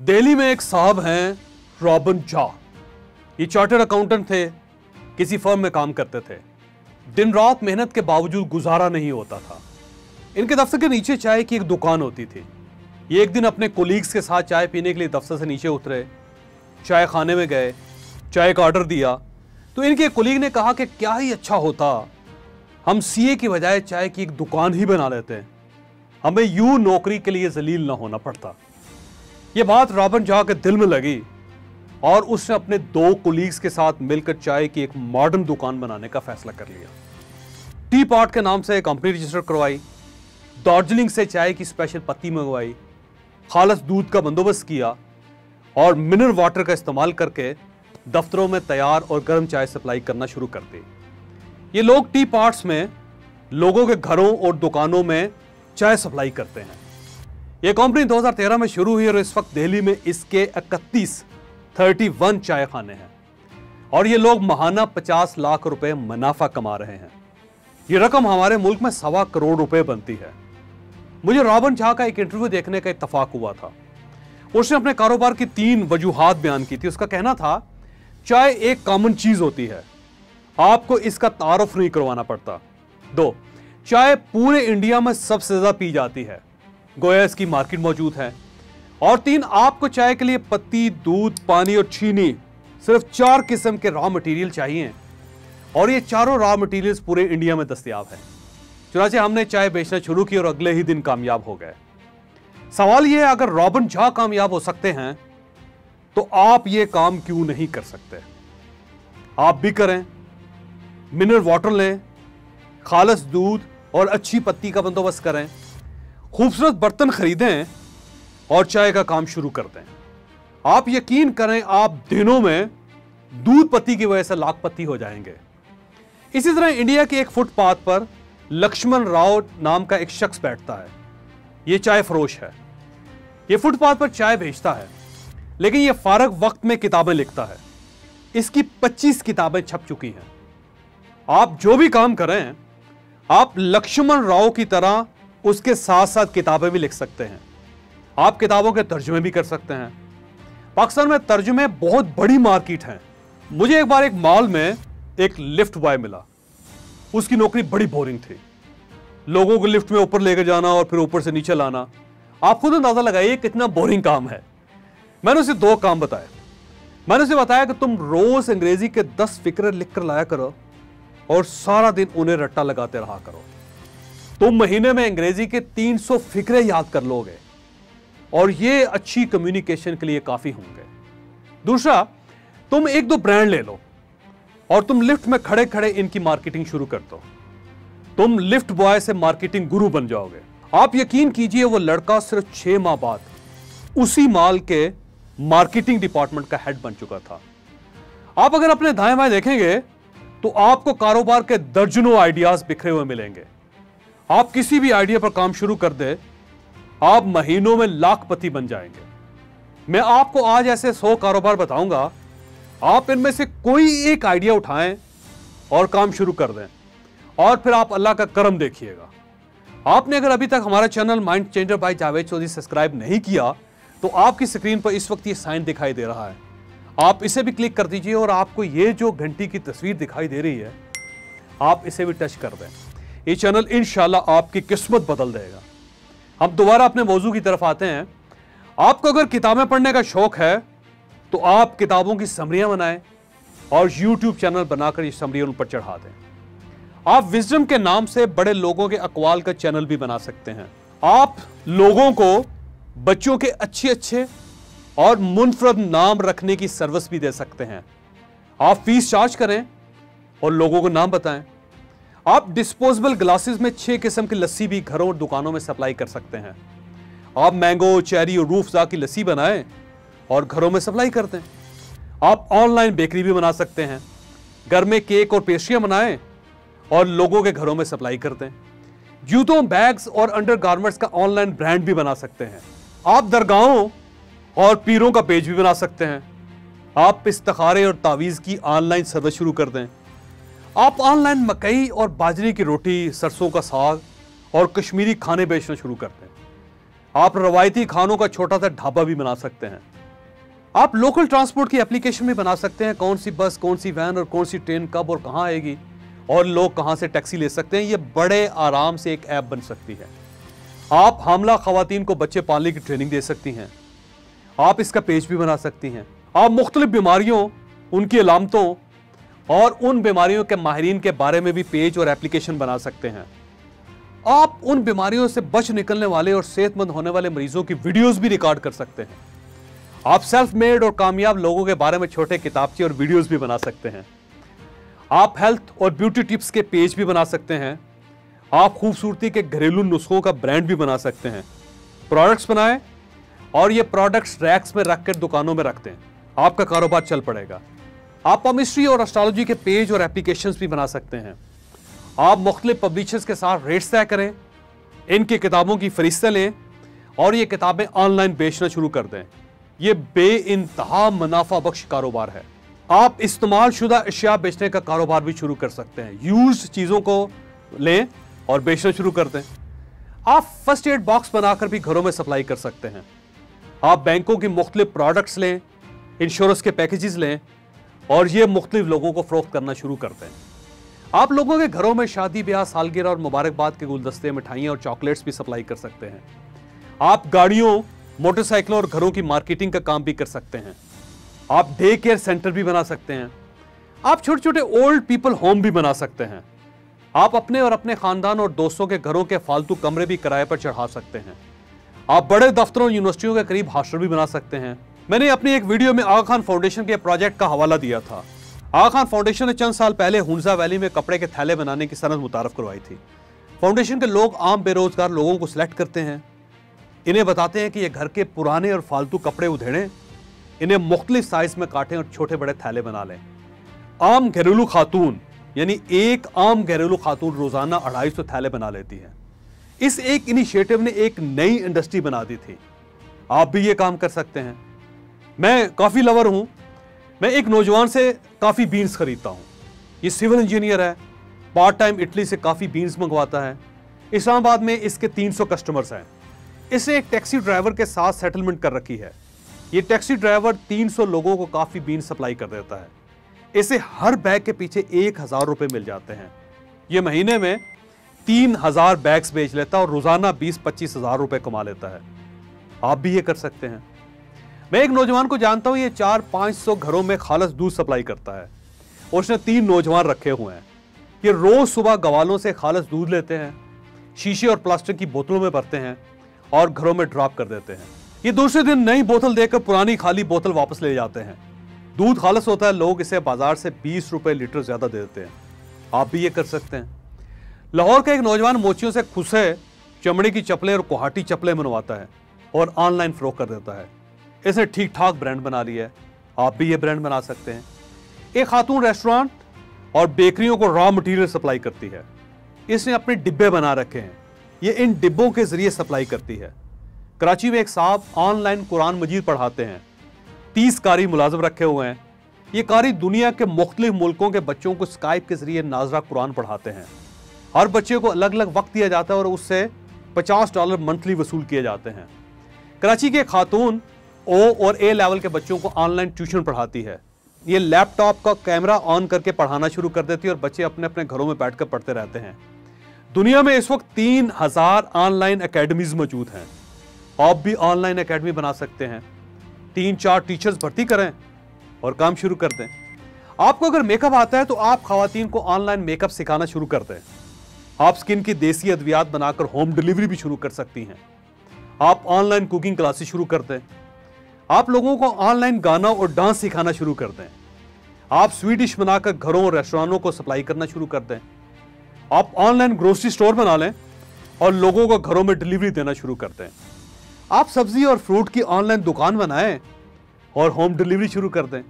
दिल्ली में एक साहब हैं रॉबिन झा। ये चार्टर्ड अकाउंटेंट थे, किसी फर्म में काम करते थे। दिन रात मेहनत के बावजूद गुजारा नहीं होता था। इनके दफ्तर के नीचे चाय की एक दुकान होती थी। ये एक दिन अपने कोलीग्स के साथ चाय पीने के लिए दफ्तर से नीचे उतरे, चाय खाने में गए, चाय का ऑर्डर दिया तो इनके कोलीग ने कहा कि क्या ही अच्छा होता हम सीए की बजाय चाय की एक दुकान ही बना लेते हैं, हमें यूं नौकरी के लिए जलील ना होना पड़ता। यह बात रॉबिन झा के दिल में लगी और उसने अपने दो कोलीग्स के साथ मिलकर चाय की एक मॉडर्न दुकान बनाने का फैसला कर लिया। टी पॉट के नाम से कंपनी रजिस्टर करवाई, दार्जिलिंग से चाय की स्पेशल पत्ती मंगवाई, खालस दूध का बंदोबस्त किया और मिनरल वाटर का इस्तेमाल करके दफ्तरों में तैयार और गर्म चाय सप्लाई करना शुरू कर दी। ये लोग टी पॉट्स में लोगों के घरों और दुकानों में चाय सप्लाई करते हैं। यह कंपनी 2013 में शुरू हुई और इस वक्त दिल्ली में इसके 31 चाय खाने हैं और ये लोग महाना 50 लाख रुपए मुनाफा कमा रहे हैं। ये रकम हमारे मुल्क में 1.25 करोड़ रुपए बनती है। मुझे रॉबिन झा का एक इंटरव्यू देखने का इत्तफाक हुआ था। उसने अपने कारोबार की 3 वजूहात बयान की थी। उसका कहना था चाय एक कॉमन चीज होती है, आपको इसका तारुफ नहीं करवाना पड़ता। 2, चाय पूरे इंडिया में सबसे ज्यादा पी जाती है, गोया इसकी मार्केट मौजूद है। और 3, आपको चाय के लिए पत्ती, दूध, पानी और चीनी, सिर्फ 4 किस्म के रॉ मटेरियल चाहिए और ये चारों रॉ मटेरियल्स पूरे इंडिया में दस्तयाब है। चुनांचे हमने चाय बेचना शुरू की और अगले ही दिन कामयाब हो गए। सवाल यह है, अगर रॉबिन झा कामयाब हो सकते हैं तो आप ये काम क्यों नहीं कर सकते? आप भी करें, मिनरल वाटर लें, खालस दूध और अच्छी पत्ती का बंदोबस्त करें, खूबसूरत बर्तन खरीदें और चाय का काम शुरू कर दें। आप यकीन करें, आप दिनों में दूध पत्ती की वजह से लाखपति हो जाएंगे। इसी तरह इंडिया के एक फुटपाथ पर लक्ष्मण राव नाम का एक शख्स बैठता है। यह चाय फरोश है। यह फुटपाथ पर चाय बेचता है, लेकिन यह फारग वक्त में किताबें लिखता है। इसकी 25 किताबें छप चुकी हैं। आप जो भी काम करें, आप लक्ष्मण राव की तरह उसके साथ साथ किताबें भी लिख सकते हैं। आप किताबों के तर्जुमे भी कर सकते हैं। पाकिस्तान में तर्जुमे बहुत बड़ी मार्केट है। मुझे एक बार एक मॉल में एक लिफ्ट बॉय मिला। उसकी नौकरी बड़ी बोरिंग थी। लोगों को लिफ्ट में ऊपर लेकर जाना और फिर ऊपर से नीचे लाना। आप खुद अंदाजा लगाइए कितना बोरिंग काम है। मैंने उसे 2 काम बताए। मैंने उसे बताया कि तुम रोज अंग्रेजी के 10 फिक्रे लिखकर लाया करो और सारा दिन उन्हें रट्टा लगाते रहा करो। तुम महीने में अंग्रेजी के 300 फिक्रे याद कर लोगे और ये अच्छी कम्युनिकेशन के लिए काफी होंगे। दूसरा, तुम 1-2 ब्रांड ले लो और तुम लिफ्ट में खड़े खड़े इनकी मार्केटिंग शुरू कर दो। तुम लिफ्ट बॉय से मार्केटिंग गुरु बन जाओगे। आप यकीन कीजिए, वो लड़का सिर्फ 6 माह बाद उसी माल के मार्केटिंग डिपार्टमेंट का हेड बन चुका था। आप अगर अपने दाएं बाएं देखेंगे तो आपको कारोबार के दर्जनों आइडियाज बिखरे हुए मिलेंगे। आप किसी भी आइडिया पर काम शुरू कर दे, आप महीनों में लाखपति बन जाएंगे। मैं आपको आज ऐसे 100 कारोबार बताऊंगा। आप इनमें से कोई एक आइडिया उठाएं और काम शुरू कर दें और फिर आप अल्लाह का करम देखिएगा। आपने अगर अभी तक हमारा channel mind changer by Javed Chaudhary subscribe नहीं किया तो आपकी स्क्रीन पर इस वक्त ये साइन दिखाई दे रहा है। आप इसे भी क्लिक कर दीजिए और आपको ये जो घंटी की तस्वीर दिखाई दे रही है, आप इसे भी टच कर दें। ये चैनल इंशाल्लाह आपकी किस्मत बदल देगा। हम दोबारा अपने मौजू की तरफ आते हैं। आपको अगर किताबें पढ़ने का शौक है तो आप किताबों की समरियां बनाएं और YouTube चैनल बनाकर ये समरियां उन पर चढ़ा दें। आप विजडम के नाम से बड़े लोगों के अकवाल का चैनल भी बना सकते हैं। आप लोगों को बच्चों के अच्छे और मुनफरद नाम रखने की सर्विस भी दे सकते हैं। आप फीस चार्ज करें और लोगों को नाम बताएं। आप डिस्पोजेबल ग्लासेस में 6 किस्म की लस्सी भी घरों और दुकानों में सप्लाई कर सकते हैं। आप मैंगो, चेरी और रूह अफ़ज़ा की लस्सी बनाएं और घरों में सप्लाई कर दें। आप ऑनलाइन बेकरी भी बना सकते हैं। घर में केक और पेस्ट्रियां बनाएं और लोगों के घरों में सप्लाई कर दें। जूतों, बैग्स और अंडरगारमेंट्स का ऑनलाइन ब्रांड भी बना सकते हैं। आप दरगाहों और पीरों का पेज भी बना सकते हैं। आप इस्तिखारे और तावीज़ की ऑनलाइन सर्विस शुरू कर दें। आप ऑनलाइन मकई और बाजरे की रोटी, सरसों का साग और कश्मीरी खाने बेचना शुरू कर दें। आप रवायती खानों का छोटा सा ढाबा भी बना सकते हैं। आप लोकल ट्रांसपोर्ट की एप्लीकेशन भी बना सकते हैं, कौन सी बस, कौन सी वैन और कौन सी ट्रेन कब और कहां आएगी और लोग कहां से टैक्सी ले सकते हैं। ये बड़े आराम से एक ऐप बन सकती है। आप हामला खवातीन को बच्चे पालने की ट्रेनिंग दे सकती हैं। आप इसका पेज भी बना सकती हैं। आप मुख्तलिफ बीमारियों, उनकी अलामतों और उन बीमारियों के माहिरीन के बारे में भी पेज और एप्लीकेशन बना सकते हैं। आप उन बीमारियों से बच निकलने वाले और सेहतमंद होने वाले मरीजों की वीडियोस भी रिकॉर्ड कर सकते हैं। आप सेल्फ मेड और कामयाब लोगों के बारे में छोटे किताबचे और वीडियोस भी बना सकते हैं। आप हेल्थ और ब्यूटी टिप्स के पेज भी बना सकते हैं। आप खूबसूरती के घरेलू नुस्खों का ब्रांड भी बना सकते हैं। प्रोडक्ट्स बनाएं और ये प्रोडक्ट्स रैक्स में रखकर दुकानों में रख दें। आपका कारोबार चल पड़ेगा। आप केमिस्ट्री और एस्ट्रोलॉजी के पेज और एप्लीकेशंस भी बना सकते हैं। आप मुख्तलिफ पब्लिशर्स के साथ रेट्स तय करें, इनकी किताबों की फरिश्तें लें और ये किताबें ऑनलाइन बेचना शुरू कर दें। ये बेइंतहा मुनाफा बख्श कारोबार है। आप इस्तेमाल शुदा अशिया बेचने का कारोबार भी शुरू कर सकते हैं। यूज्ड चीजों को लें और बेचना शुरू कर दें। आप फर्स्ट एड बॉक्स बनाकर भी घरों में सप्लाई कर सकते हैं। आप बैंकों की मुख्तलिफ प्रोडक्ट्स लें, इंश्योरेंस के पैकेजेस लें और ये मुख्तलिफ लोगों को फरोख्त करना शुरू कर दें। आप लोगों के घरों में शादी ब्याह, सालगिरह और मुबारकबाद के गुलदस्ते, मिठाइयां और चॉकलेट्स भी सप्लाई कर सकते हैं। आप गाड़ियों, मोटरसाइकिलों और घरों की मार्केटिंग का काम भी कर सकते हैं। आप डे केयर सेंटर भी बना सकते हैं। आप छोटे छोटे ओल्ड पीपल होम भी बना सकते हैं। आप अपने और अपने खानदान और दोस्तों के घरों के फालतू कमरे भी किराए पर चढ़ा सकते हैं। आप बड़े दफ्तरों और यूनिवर्सिटियों के करीब हॉस्टल भी बना सकते हैं। मैंने अपनी एक वीडियो में आगा खान फाउंडेशन के प्रोजेक्ट का हवाला दिया था। आगा खान फाउंडेशन ने चंद साल पहले हुंजा वैली में कपड़े के थैले बनाने की सनद मुतारफ करवाई थी। फाउंडेशन के लोग आम बेरोजगार लोगों को सिलेक्ट करते हैं, इन्हें बताते हैं कि ये घर के पुराने और फालतू कपड़े उधेड़ें, इन्हें मुख्तलिफ साइज में काटें और छोटे बड़े थैले बना लें। आम घरेलू खातून यानी एक आम घरेलू खातून रोजाना 250 थैले बना लेती है। इस एक इनिशिएटिव ने एक नई इंडस्ट्री बना दी थी। आप भी ये काम कर सकते हैं। मैं कॉफी लवर हूं। मैं एक नौजवान से काफी बीन्स खरीदता हूं। ये सिविल इंजीनियर है, पार्ट टाइम इटली से काफी बीन्स मंगवाता है। इस्लामाबाद में इसके 300 कस्टमर्स हैं। इसने एक टैक्सी ड्राइवर के साथ सेटलमेंट कर रखी है। ये टैक्सी ड्राइवर 300 लोगों को काफी बीन्स सप्लाई कर देता है। इसे हर बैग के पीछे 1000 रुपए मिल जाते हैं। ये महीने में 3000 बैग्स बेच लेता है और रोजाना 20-25 हजार रुपए कमा लेता है। आप भी ये कर सकते हैं। मैं एक नौजवान को जानता हूं, ये 400-500 घरों में खालस दूध सप्लाई करता है और उसने 3 नौजवान रखे हुए हैं। ये रोज सुबह गवालों से खालस दूध लेते हैं, शीशे और प्लास्टिक की बोतलों में भरते हैं और घरों में ड्रॉप कर देते हैं। ये दूसरे दिन नई बोतल देकर पुरानी खाली बोतल वापस ले जाते हैं। दूध खालस होता है, लोग इसे बाजार से 20 रुपए लीटर ज्यादा दे देते हैं। आप भी ये कर सकते हैं। लाहौर का एक नौजवान मोचियों से खुसे चमड़े की चप्पलें और कोहाटी चप्पलें बनवाता है और ऑनलाइन फरोख्त कर देता है। इसने ठीक ठाक ब्रांड बना लिया है। आप भी ये ब्रांड बना सकते हैं। एक खातून रेस्टोरेंट और बेकरियों को रॉ मटेरियल सप्लाई करती है। इसने अपने डिब्बे बना रखे हैं, ये इन डिब्बों के जरिए सप्लाई करती है। कराची में एक साहब ऑनलाइन कुरान मजीद पढ़ाते हैं। 30 कारी मुलाजिम रखे हुए हैं। ये कारी दुनिया के मुख्तलिफ मुल्कों के बच्चों को स्काइप के जरिए नाजरा कुरान पढ़ाते हैं। हर बच्चे को अलग अलग वक्त दिया जाता है और उससे $50 मंथली वसूल किए जाते हैं। कराची के खातून ओ और ए लेवल के बच्चों को ऑनलाइन ट्यूशन पढ़ाती है। ये लैपटॉप का कैमरा ऑन करके पढ़ाना शुरू कर देती है और बच्चे अपने अपने घरों में बैठकर पढ़ते रहते हैं। दुनिया में इस वक्त 3000 ऑनलाइन एकेडमीज मौजूद हैं। आप भी ऑनलाइन एकेडमी बना सकते हैं। 3-4 टीचर्स भर्ती करें और काम शुरू कर दें। आपको अगर मेकअप आता है तो आप खवातीन को ऑनलाइन मेकअप सिखाना शुरू कर दें। आप स्किन की देसी अद्वियात बनाकर होम डिलीवरी भी शुरू कर सकती हैं। आप ऑनलाइन कुकिंग क्लासेस शुरू कर दें। आप लोगों को ऑनलाइन गाना और डांस सिखाना शुरू कर दें। आप स्वीट डिश बनाकर घरों और रेस्टोरेंटों को सप्लाई करना शुरू कर दें। आप ऑनलाइन ग्रोसरी स्टोर बना लें और लोगों को घरों में डिलीवरी देना शुरू कर दें। आप सब्जी और फ्रूट की ऑनलाइन दुकान बनाएं और होम डिलीवरी शुरू कर दें।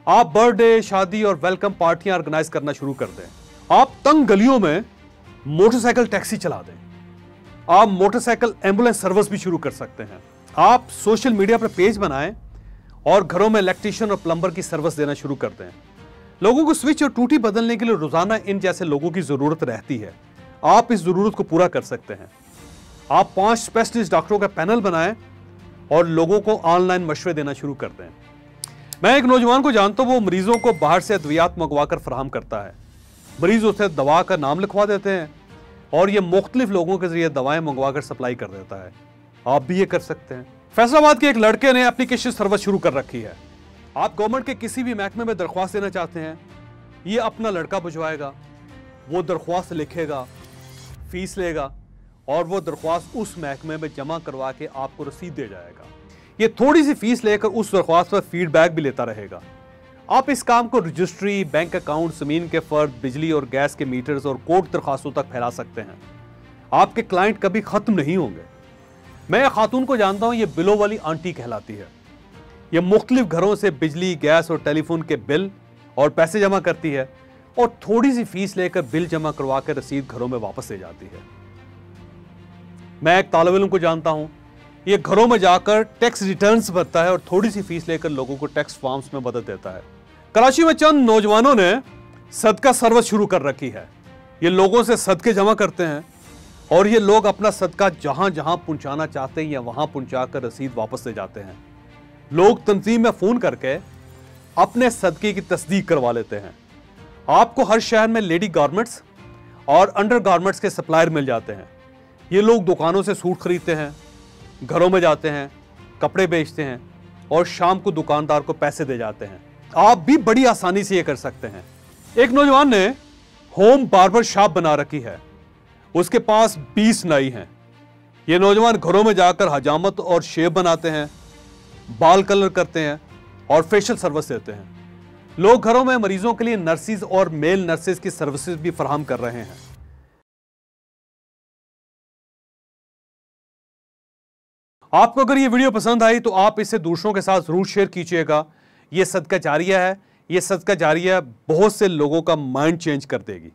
आप बर्थडे, शादी और वेलकम पार्टियां ऑर्गेनाइज करना शुरू कर दें। आप तंग गलियों में मोटरसाइकिल टैक्सी चला दें। आप मोटरसाइकिल एम्बुलेंस सर्विस भी शुरू कर सकते हैं। आप सोशल मीडिया पर पेज बनाएं और घरों में इलेक्ट्रीशियन और प्लम्बर की सर्विस देना शुरू कर दें। लोगों को स्विच और टूटी बदलने के लिए रोजाना इन जैसे लोगों की जरूरत रहती है। आप इस जरूरत को पूरा कर सकते हैं। आप 5 स्पेशलिस्ट डॉक्टरों का पैनल बनाएं और लोगों को ऑनलाइन मशवरे देना शुरू कर दें। मैं एक नौजवान को जानता हूं, वो मरीजों को बाहर से अद्वियात मंगवाकर फराहम करता है। मरीज उसे दवा का नाम लिखवा देते हैं और ये मुख्तलिफ लोगों के जरिए दवाएं मंगवाकर सप्लाई कर देता है। आप भी ये कर सकते हैं। फैसलाबाद के एक लड़के ने एप्लीकेशन सर्विस शुरू कर रखी है। आप गवर्नमेंट के किसी भी महकमे में दरख्वास्त देना चाहते हैं, ये अपना लड़का भिजवाएगा, वो दरख्वास्त लिखेगा, फीस लेगा और वो दरख्वास्त उस महकमे में जमा करवा के आपको रसीद दे जाएगा। ये थोड़ी सी फीस लेकर उस दरख्वास्त पर फीडबैक भी लेता रहेगा। आप इस काम को रजिस्ट्री, बैंक अकाउंट, जमीन के फर्द, बिजली और गैस के मीटर्स और कोर्ट दरख्वास्तों तक फैला सकते हैं। आपके क्लाइंट कभी खत्म नहीं होंगे। मैं एक खातून को जानता हूं, ये बिलों वाली आंटी कहलाती है। ये मुख्तलिफ घरों से बिजली, गैस और टेलीफोन के बिल और पैसे जमा करती है और थोड़ी सी फीस लेकर बिल जमा करवा कर रसीद घरों में वापस ले जाती है। मैं एक तालिब इल्म को जानता हूं, ये घरों में जाकर टैक्स रिटर्न्स भरता है और थोड़ी सी फीस लेकर लोगों को टैक्स फॉर्म्स में मदद देता है। कराची में चंद नौजवानों ने सदका सर्विस शुरू कर रखी है। ये लोगों से सदके जमा करते हैं और ये लोग अपना सदका जहां जहां पहुंचाना चाहते हैं या वहां पहुंचाकर रसीद वापस ले जाते हैं। लोग तंजीम में फोन करके अपने सदके की तस्दीक करवा लेते हैं। आपको हर शहर में लेडी गारमेंट्स और अंडर गारमेंट्स के सप्लायर मिल जाते हैं। ये लोग दुकानों से सूट खरीदते हैं, घरों में जाते हैं, कपड़े बेचते हैं और शाम को दुकानदार को पैसे दे जाते हैं। आप भी बड़ी आसानी से ये कर सकते हैं। एक नौजवान ने होम बार्बर शॉप बना रखी है। उसके पास 20 नाई हैं। ये नौजवान घरों में जाकर हजामत और शेव बनाते हैं, बाल कलर करते हैं और फेशियल सर्विस देते हैं। लोग घरों में मरीजों के लिए नर्सिस और मेल नर्सिस की सर्विसेज भी फराहम कर रहे हैं। आपको अगर ये वीडियो पसंद आई तो आप इसे दूसरों के साथ जरूर शेयर कीजिएगा। ये सदका जारिया है। ये सदका जारिया बहुत से लोगों का माइंड चेंज कर देगी।